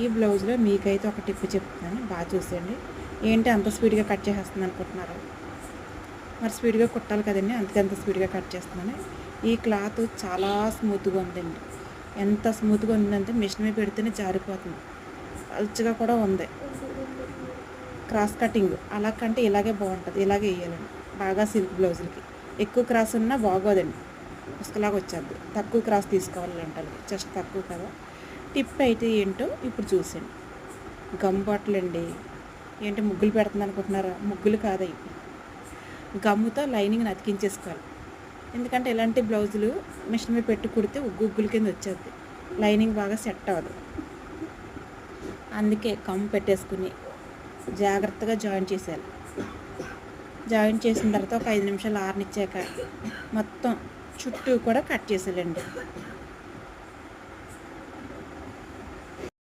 ఈ బ్లౌజ్లో మీకైతే ఒక టిప్ చెప్తాను, బాగా చూసేయండి. ఏంటి అంత స్పీడ్గా కట్ చేసేస్తుంది అనుకుంటున్నారు, మరి స్పీడ్గా కుట్టాలి కదండి, అందుకే అంత స్పీడ్గా కట్ చేస్తున్నాను. ఈ క్లాత్ చాలా స్మూత్గా ఉందండి. ఎంత స్మూత్గా ఉందంటే మిషన్ మీద పెడితేనే జారిపోతుంది, పల్చగా కూడా ఉంది. క్రాస్ కటింగ్ అలా కంటే ఇలాగే బాగుంటుంది, ఇలాగే వేయాలండి బాగా. సిల్క్ బ్లౌజులకి ఎక్కువ క్రాస్ ఉన్నా బాగోదండి, పుస్తకలాగా వచ్చేది. తక్కువ క్రాస్ తీసుకోవాలంటే జస్ట్ తక్కువ కదా. టిప్ అయితే ఏంటో ఇప్పుడు చూసండి. గమ్ బాటిల్ అండి. ఏంటి ముగ్గులు పెడుతుంది అనుకుంటున్నారా? ముగ్గులు కాదవి, గమ్ముతో లైనింగ్ని అతికించేసుకోవాలి. ఎందుకంటే ఇలాంటి బ్లౌజులు మిషన్ మీద పెట్టి కుడితే ఉగ్గుల కింద వచ్చేది, లైనింగ్ బాగా సెట్ అవ్వదు. అందుకే గమ్ పెట్టేసుకుని జాగ్రత్తగా జాయిన్ చేసేయాలి. జాయిన్ చేసిన తర్వాత ఒక 5 నిమిషాలు ఆరనిచ్చాక మొత్తం చుట్టూ కూడా కట్ చేసేయాలండి.